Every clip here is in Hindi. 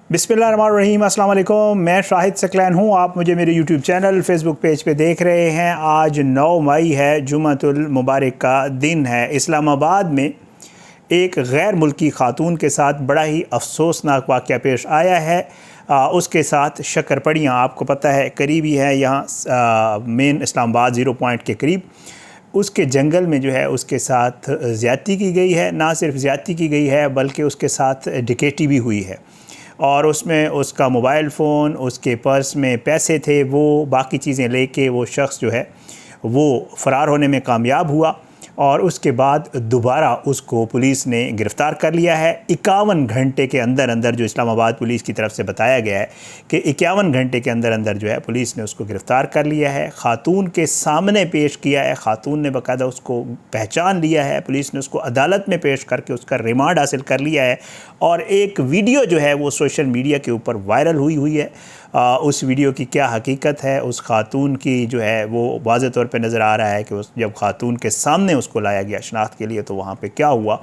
बिस्मिल्लाहिर्रहमानिर्रहीम, अस्सलाम वालेकुम। मैं शाहिद सकलैन हूँ। आप मुझे मेरे यूट्यूब चैनल फेसबुक पेज पे देख रहे हैं। आज 9 मई है, जुम्मतुल मुबारक का दिन है। इस्लामाबाद में एक गैर मुल्की खातून के साथ बड़ा ही अफसोसनाक वाक़या पेश आया है। उसके साथ शक्करपड़ियाँ, आपको पता है करीबी है यहाँ मेन इस्लामाबाद 0 पॉइंट के करीब, उसके जंगल में जो है उसके साथ ज़्यादती की गई है। ना सिर्फ ज़्यादती की गई है बल्कि उसके साथ डकैती भी हुई है और उसमें उसका मोबाइल फ़ोन, उसके पर्स में पैसे थे, वो बाकी चीज़ें लेके वो शख्स जो है वो फ़रार होने में कामयाब हुआ और उसके बाद दोबारा उसको पुलिस ने गिरफ़्तार कर लिया है। 51 घंटे के अंदर अंदर, जो इस्लामाबाद पुलिस की तरफ से बताया गया है कि 51 घंटे के अंदर अंदर जो है पुलिस ने उसको गिरफ़्तार कर लिया है। ख़ातून के सामने पेश किया है, ख़ातून ने बाकायदा उसको पहचान लिया है। पुलिस ने उसको अदालत में पेश करके उसका रिमांड हासिल कर लिया है और एक वीडियो जो है वो सोशल मीडिया के ऊपर वायरल हुई है। उस वीडियो की क्या हकीकत है, उस खातून की जो है वो वाज़ेह तौर पे नज़र आ रहा है कि उस जब खातून के सामने उसको लाया गया शनाख्त के लिए तो वहाँ पे क्या हुआ।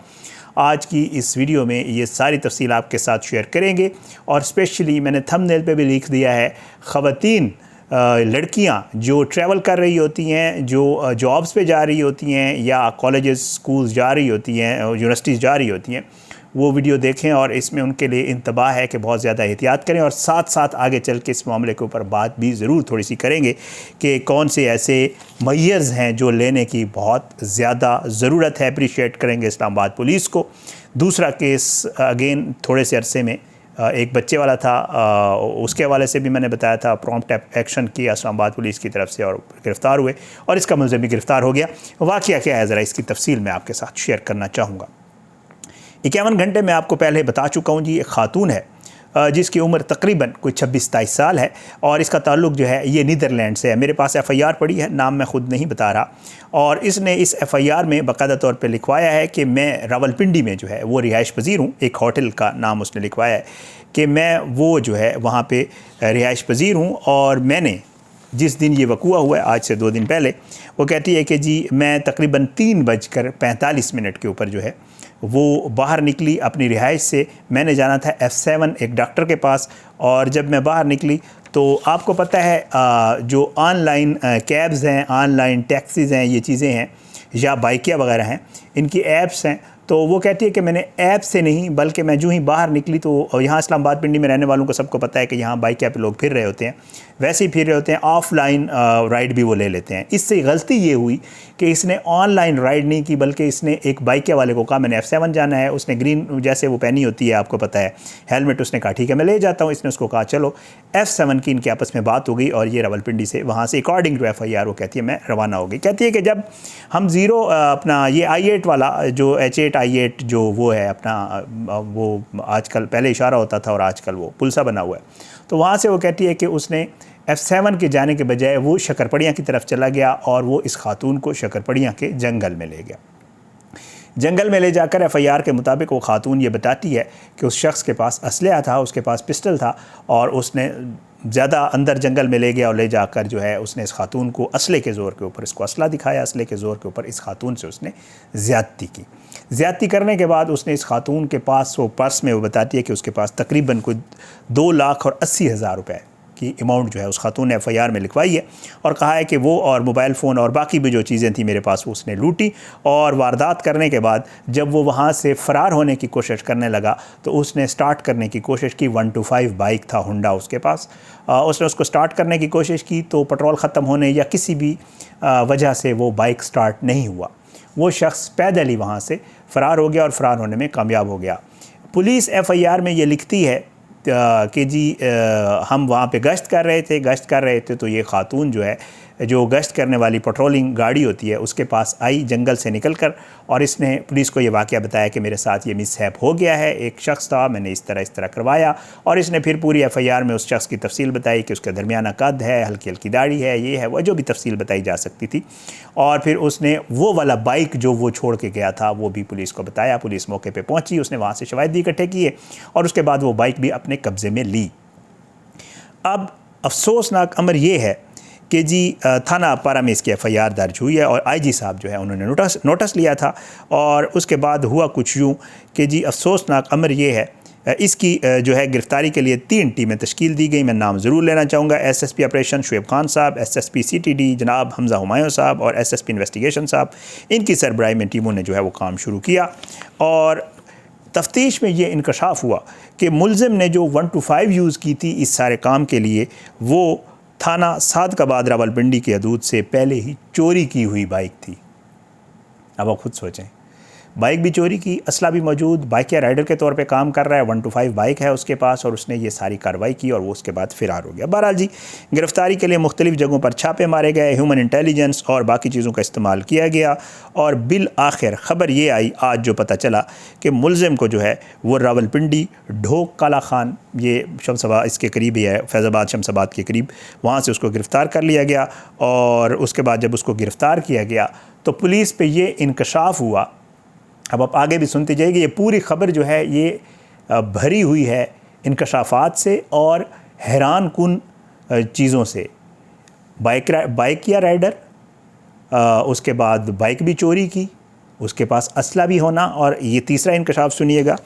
आज की इस वीडियो में ये सारी तफसील आपके साथ शेयर करेंगे और स्पेशली मैंने थंबनेल पे भी लिख दिया है, ख़वातीन लड़कियाँ जो ट्रैवल कर रही होती हैं, जो जॉब्स पे जा रही होती हैं या कॉलेजेस स्कूल्स जा रही होती हैं, यूनिवर्सिटीज़ जा रही होती हैं, वो वीडियो देखें और इसमें उनके लिए इंतबाह है कि बहुत ज़्यादा एहतियात करें और साथ साथ आगे चल के इस मामले के ऊपर बात भी ज़रूर थोड़ी सी करेंगे कि कौन से ऐसे मैयर्स हैं जो लेने की बहुत ज़्यादा ज़रूरत है। अप्रिशिएट करेंगे इस्लामाबाद पुलिस को। दूसरा केस अगेन थोड़े से अरसे में एक बच्चे वाला था, उसके हवाले से भी मैंने बताया था, प्रॉम्प्ट एक्शन किया इस्लामाबाद पुलिस की तरफ से और गिरफ़्तार हुए और इसका मुलज़िम भी गिरफ़्तार हो गया। वाक़या क्या है, ज़रा इसकी तफसील मैं आपके साथ शेयर करना चाहूँगा। 51 घंटे में आपको पहले बता चुका हूँ जी। एक ख़ातून है जिसकी उम्र तकरीबन कोई 26-27 साल है और इसका ताल्लुक़ जो है ये नीदरलैंड से है। मेरे पास FIR पड़ी है, नाम मैं ख़ुद नहीं बता रहा, और इसने इस FIR में बाकायदा तौर पे लिखवाया है कि मैं रावलपिंडी में जो है वो रिहाइश पज़ीर हूँ। एक होटल का नाम उसने लिखवाया है कि मैं वो जो है वहाँ पर रिहाइश पज़ीर हूँ और मैंने जिस दिन ये वक़ूआ हुआ है, आज से 2 दिन पहले, वो कहती है कि जी मैं तकरीबन 3:45 के ऊपर जो है वो बाहर निकली अपनी रिहाइश से। मैंने जाना था F7 एक डॉक्टर के पास और जब मैं बाहर निकली तो आपको पता है जो ऑनलाइन कैब्स हैं, ऑनलाइन टैक्सीज़ हैं, ये चीज़ें हैं या बाइकियाँ वगैरह हैं, इनकी ऐप्स हैं। तो वो कहती है कि मैंने ऐप से नहीं बल्कि मैं यूँ ही बाहर निकली तो यहाँ इस्लामाबाद पिंडी में रहने वालों को सबको पता है कि यहाँ बाइक पे लोग फिर रहे होते हैं, वैसे ही फिर रहे होते हैं, ऑफ़लाइन राइड भी वो ले लेते हैं। इससे गलती ये हुई कि इसने ऑनलाइन राइड नहीं की बल्कि इसने एक बाइक वाले को कहा मैंने F7 जाना है। उसने ग्रीन जैसे वो पहनी होती है, आपको पता है, हेलमेट, उसने कहा ठीक है मैं ले जाता हूँ। इसने उसको कहा चलो। F7 की इनके आपस में बात हो गई और ये रावलपिंडी से वहाँ से अकॉर्डिंग टू FIR वो कहती है मैं रवाना हो गई। कहती है कि जब हम अपना ये I8 वाला जो H8 I8 जो वो है अपना, वो आजकल पहले इशारा होता था और आजकल वो पुल सा बना हुआ है, तो वहाँ से वो कहती है कि उसने F7 के जाने के बजाय वो शक्करपड़ियाँ की तरफ चला गया और वो इस खातून को शक्करपड़ियाँ के जंगल में ले गया। जंगल में ले जाकर FIR के मुताबिक वो खातून ये बताती है कि उस शख्स के पास असलहा था, उसके पास पिस्टल था और उसने ज़्यादा अंदर जंगल में ले गया और ले जाकर जो है उसने इस खातून को असले के ज़ोर के ऊपर, इसको असला दिखाया, असले के ज़ोर के ऊपर इस खातून से उसने ज़्यादती की। ज़्यादती करने के बाद उसने इस खातून के पास, वो पर्स में वो बताती है कि उसके पास तकरीबन कोई 2,80,000 रुपये की अमाउंट जो है उस खातून ने FIR में लिखवाई है और कहा है कि वो और मोबाइल फ़ोन और बाकी भी जो चीज़ें थी मेरे पास वो उसने लूटी। और वारदात करने के बाद जब वो वहाँ से फ़रार होने की कोशिश करने लगा तो उसने स्टार्ट करने की कोशिश की। 125 बाइक था होंडा उसके पास। उसने उसको स्टार्ट करने की कोशिश की तो पेट्रोल ख़त्म होने या किसी भी वजह से वो बाइक स्टार्ट नहीं हुआ। वो शख्स पैदल ही वहाँ से फ़रार हो गया और फ़रार होने में कामयाब हो गया। पुलिस FIR में ये लिखती है कि जी हम वहाँ पे गश्त कर रहे थे तो ये खातून जो है, जो गश्त करने वाली पेट्रोलिंग गाड़ी होती है, उसके पास आई जंगल से निकलकर और इसने पुलिस को ये वाक़या बताया कि मेरे साथ ये मिसहैप हो गया है, एक शख्स था, मैंने इस तरह करवाया। और इसने फिर पूरी FIR में उस शख्स की तफसील बताई कि उसका दरमियाना कद है, हल्की हल्की दाढ़ी है, ये है, वह जो भी तफसील बताई जा सकती थी। और फिर उसने वो वाला बाइक जो वो छोड़ के गया था वो भी पुलिस को बताया। पुलिस मौके पर पहुँची, उसने वहाँ से शवाहिद भी इकट्ठे किए और उसके बाद वो बाइक भी अपने कब्ज़े में ली। अब अफसोसनाक अमर ये है कि जी थाना अपारा में इसकी FIR दर्ज हुई है और IG साहब जो है उन्होंने नोटिस लिया था और उसके बाद हुआ कुछ यूँ कि जी अफसोसनाक अमर ये है इसकी जो है गिरफ़्तारी के लिए 3 टीमें तश्कील दी गई। मैं नाम ज़रूर लेना चाहूँगा। SSP ऑपरेशन शुएब खान साहब, SSP CTD जनाब हमज़ा हुमायूं साहब और SSP इन्वेस्टिगेशन साहब, इनकी सरबराही में टीमों ने जो है वो काम शुरू किया। और तफ्तीश में ये इंकशाफ हुआ कि मुलज़िम ने जो 125 यूज़ की थी इस सारे काम के लिए, वो थाना सादकाबाद रावलपिंडी की हदूद से पहले ही चोरी की हुई बाइक थी। अब आप खुद सोचें, बाइक भी चोरी की, असला भी मौजूद, बाइक या राइडर के तौर पे काम कर रहा है, 125 बाइक है उसके पास और उसने ये सारी कार्रवाई की और वो उसके बाद फ़रार हो गया। बहरहाल जी, गिरफ़्तारी के लिए मुख्तलिफ़ जगहों पर छापे मारे गए, ह्यूमन इंटेलिजेंस और बाकी चीज़ों का इस्तेमाल किया गया और बिल आखिर ख़बर ये आई आज जो पता चला कि मुलज़िम को जो है वो रावलपिंडी ढोक काला खान, ये शमसाबाद इसके करीब ही है, फैज़ाबाद शमसाबाद के करीब, वहाँ से उसको गिरफ़्तार कर लिया गया। और उसके बाद जब उसको गिरफ़्तार किया गया तो पुलिस पे ये इंकशाफ हुआ। अब आप आगे भी सुनते जाइए, ये पूरी ख़बर जो है ये भरी हुई है इंकशाफात से और हैरान कुन चीज़ों से। बाइक या राइडर, उसके बाद बाइक भी चोरी की, उसके पास असला भी होना, और ये तीसरा इंकशाफ सुनिएगा।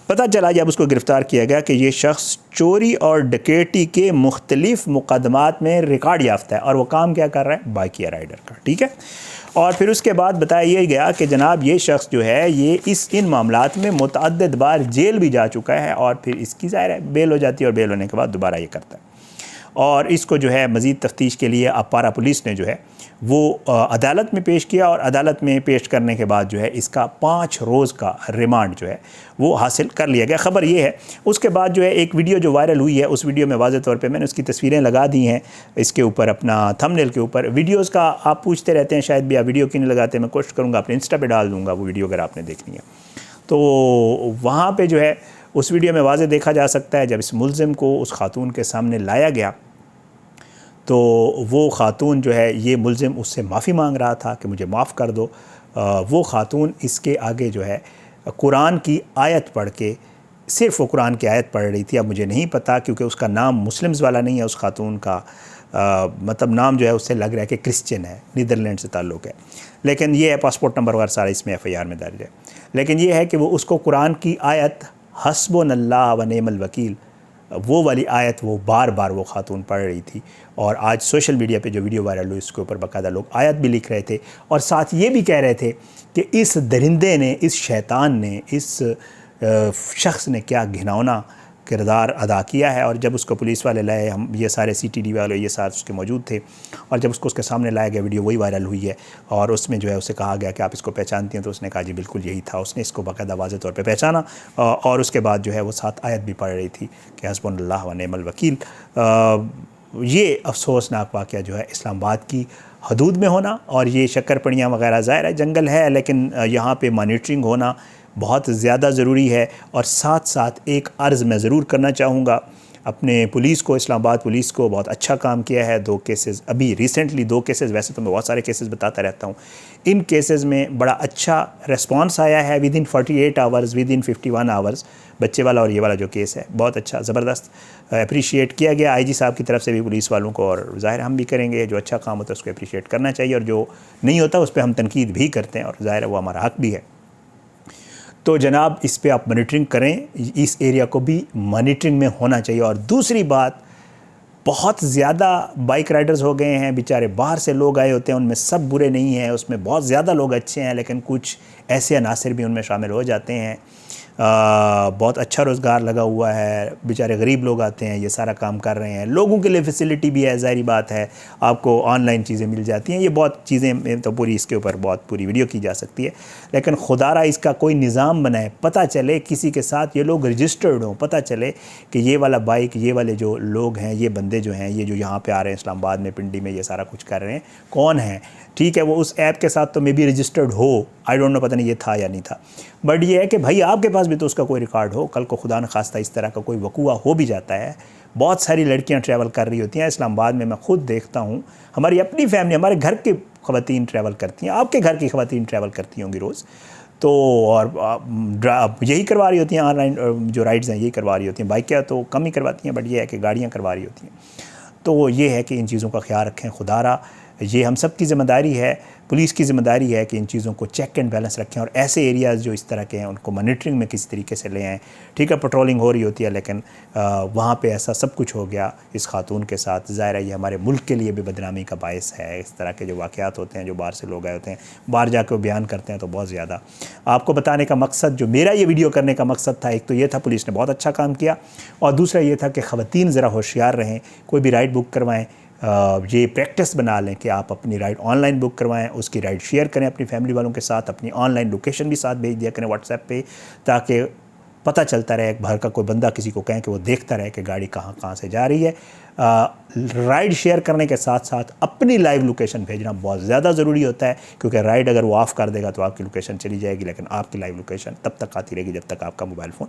पता चला जब उसको गिरफ़्तार किया गया कि ये शख्स चोरी और डकैती के मुख्तलिफ़ मुकदमात में रिकॉर्ड याफ्ता है और वो काम क्या कर रहा है, बाइक या राइडर का। ठीक है। और फिर उसके बाद बताया ये गया कि जनाब ये शख्स जो है ये इन मामलात में मुतअद्दिद बार जेल भी जा चुका है और फिर इसकी ज़ाहिर है बेल हो जाती है और बेल होने के बाद दोबारा ये करता है। और इसको जो है मज़ीद तफ्तीश के लिए अपारा पुलिस ने जो है वो अदालत में पेश किया और अदालत में पेश करने के बाद जो है इसका 5 रोज़ का रिमांड जो है वो हासिल कर लिया गया। ख़बर ये है। उसके बाद जो है एक वीडियो जो वायरल हुई है, उस वीडियो में वाज़ेह तौर पे मैंने उसकी तस्वीरें लगा दी हैं इसके ऊपर, अपना थंबनेल के ऊपर। वीडियोज़ का आप पूछते रहते हैं शायद भी आप वीडियो क्यों नहीं लगाते, मैं कोशिश करूँगा अपने इंस्टा पर डाल दूँगा वो वीडियो अगर आपने देखनी है तो। वहाँ पर जो है उस वीडियो में वाज़ेह देखा जा सकता है जब इस मुलज़िम को उस खातून के सामने लाया गया तो वो खातून जो है ये मुलज़िम उससे माफ़ी मांग रहा था कि मुझे माफ़ कर दो। वो खातून इसके आगे जो है कुरान की आयत पढ़ के, सिर्फ़ वो कुरान की आयत पढ़ रही थी। अब मुझे नहीं पता क्योंकि उसका नाम मुस्लिम्स वाला नहीं है, उस खातून का मतलब नाम जो है उससे लग रहा है कि क्रिश्चियन है, नीदरलैंड से ताल्लुक़ है, लेकिन ये है पासपोर्ट नंबर वगैरह सारा इसमें FIR में दर्ज है। लेकिन ये है कि वो उसको कुरान की आयत हस्बुनल्लाह व निअमल वकील, वो वाली आयत वो बार बार वो खातून पढ़ रही थी। और आज सोशल मीडिया पे जो वीडियो वायरल हुई उसके ऊपर बाकायदा लोग आयत भी लिख रहे थे और साथ ये भी कह रहे थे कि इस दरिंदे ने, इस शैतान ने, इस शख्स ने क्या घिनौना किरदार अदा किया है। और जब उसको पुलिस वाले लाए, हम ये सारे CTD वाले ये सारे उसके मौजूद थे, और जब उसको उसके सामने लाया गया वीडियो वही वायरल हुई है और उसमें जो है उसे कहा गया कि आप इसको पहचानती हैं, तो उसने कहा जी बिल्कुल यही था। उसने इसको बाकायदा वाज़ेह तौर पे पहचाना और उसके बाद जो है वो 7 आयत भी पढ़ रही थी कि हस्बुनल्लाह व निअमल वकील। ये अफसोसनाक वाक़या जो है इस्लामाबाद की हदूद में होना, और ये शक्करपड़ियाँ वगैरह ज़ाहिर है जंगल है, लेकिन यहाँ पे मॉनिटरिंग होना बहुत ज़्यादा ज़रूरी है। और साथ साथ एक अर्ज़ मैं ज़रूर करना चाहूँगा अपने पुलिस को, इस्लामाबाद पुलिस को, बहुत अच्छा काम किया है। 2 केसेस अभी रिसेंटली 2 केसेस, वैसे तो मैं बहुत सारे केसेस बताता रहता हूँ, इन केसेस में बड़ा अच्छा रिस्पांस आया है। विदिन 48 आवर्स, विदिन 51 आवर्स, बच्चे वाला और ये वाला जो केस है बहुत अच्छा ज़बरदस्त अप्रिशिएट किया गया IG साहब की तरफ से भी पुलिस वालों को, और ज़ाहिर हम भी करेंगे। जो अच्छा काम होता है उसको अप्रिशिएट करना चाहिए और जो नहीं होता उस पर हम तनकीद भी करते हैं और ज़ाहिर है वो हमारा हक़ भी है। तो जनाब इस पे आप मॉनिटरिंग करें, इस एरिया को भी मॉनिटरिंग में होना चाहिए। और दूसरी बात, बहुत ज़्यादा बाइक राइडर्स हो गए हैं बेचारे, बाहर से लोग आए होते हैं, उनमें सब बुरे नहीं हैं, उसमें बहुत ज़्यादा लोग अच्छे हैं, लेकिन कुछ ऐसे अनासर भी उनमें शामिल हो जाते हैं। बहुत अच्छा रोज़गार लगा हुआ है, बेचारे गरीब लोग आते हैं, ये सारा काम कर रहे हैं, लोगों के लिए फैसिलिटी भी है, ज़ाहिर बात है आपको ऑनलाइन चीज़ें मिल जाती हैं, ये बहुत चीज़ें तो पूरी इसके ऊपर बहुत पूरी वीडियो की जा सकती है। लेकिन खुदारा इसका कोई निज़ाम बनाए, पता चले किसी के साथ ये लोग रजिस्टर्ड हों, पता चले कि ये वाला बाइक, ये वाले जो लोग हैं, ये बंदे जो हैं, ये जो यहाँ पे आ रहे हैं इस्लामाबाद में, पिंडी में ये सारा कुछ कर रहे हैं, कौन है। ठीक है, वो उस ऐप के साथ तो मे बी रजिस्टर्ड हो, आई डोंट नो, पता नहीं ये था या नहीं था, बट ये है कि भाई आपके पास भी तो उसका कोई रिकॉर्ड हो। कल को खुदा न खास्ता इस तरह का कोई वकूआ हो भी जाता है। बहुत सारी लड़कियां ट्रैवल कर रही होती हैं इस्लामाबाद में, मैं खुद देखता हूँ, हमारी अपनी फैमिली, हमारे घर की ख़वातीन ट्रैवल करती हैं, आपके घर की ख़वातीन ट्रैवल करती होंगी रोज़, तो और यही करवा रही होती हैं ऑनलाइन जो राइड्स हैं, यही करवा रही होती हैं। बाइक क्या तो कम ही करवाती हैं, बट ये है कि गाड़ियाँ करवा रही होती हैं। तो ये है कि इन चीज़ों का ख्याल रखें खुदारा। ये हम सब की ज़िम्मेदारी है, पुलिस की ज़िम्मेदारी है कि इन चीज़ों को चेक एंड बैलेंस रखें और ऐसे एरियाज़ जो इस तरह के हैं उनको मॉनिटरिंग में किसी तरीके से ले आएँ। ठीक है, पेट्रोलिंग हो रही होती है, लेकिन वहाँ पे ऐसा सब कुछ हो गया इस खातून के साथ। ज़ाहिर है ये हमारे मुल्क के लिए भी बदनामी का बायस है। इस तरह के जो वाक़यात होते हैं, जो बाहर से लोग आए होते हैं, बाहर जाकर बयान करते हैं, तो बहुत ज़्यादा आपको बताने का मकसद, जो मेरा ये वीडियो करने का मकसद था, एक तो ये था पुलिस ने बहुत अच्छा काम किया, और दूसरा ये था कि ख़वातीन ज़रा होशियार रहें, कोई भी राइड बुक करवाएँ, ये प्रैक्टिस बना लें कि आप अपनी राइड ऑनलाइन बुक करवाएं, उसकी राइड शेयर करें अपनी फैमिली वालों के साथ, अपनी ऑनलाइन लोकेशन भी साथ भेज दिया करें व्हाट्सएप पे, ताकि पता चलता रहे, बाहर का कोई बंदा किसी को कहें कि वो देखता रहे कि गाड़ी कहाँ कहाँ से जा रही है। राइड शेयर करने के साथ साथ अपनी लाइव लोकेशन भेजना बहुत ज़्यादा ज़रूरी होता है, क्योंकि राइड अगर वो ऑफ़ कर देगा तो आपकी लोकेशन चली जाएगी, लेकिन आपकी लाइव लोकेशन तब तक आती रहेगी जब तक आपका मोबाइल फ़ोन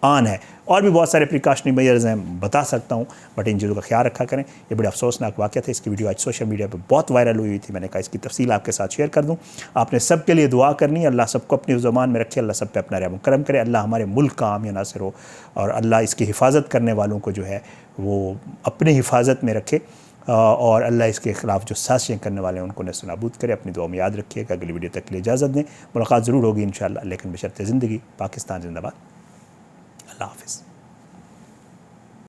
ऑन है। और भी बहुत सारे प्रिकॉशनरी मेजर्स हैं, बता सकता हूँ, बट इन चीज़ों का ख्याल रखा करें। ये बड़े अफसोसनाक वाक़या था। इसकी वीडियो आज सोशल मीडिया पर बहुत वायरल हुई थी, मैंने कहा इसकी तफसील आपके साथ शेयर कर दूँ। आपने सब के लिए दुआ करनी है, अल्लाह सबको अपनी ज़ुबान में रखे, अल्लाह सब पे अपना रहम करम करे, अल्लाह हमारे मुल्क का आम या नासिर हो, और अल्लाह इसकी हिफाजत करने वालों को जो है वो अपनी हिफाजत में रखे, और अल्लाह इसके ख़िलाफ़ जो साजिशें करने वाले हैं उनको नेस्तनाबूद करे। अपनी दुआ में याद रखिएगा। अगली वीडियो तक के लिए इजाज़त दें, मुलाकात ज़रूर होगी इंशाअल्लाह, लेकिन बशर्ते ज़िंदगी। पाकिस्तान जिंदाबाद। अल्लाह हाफ़िज़।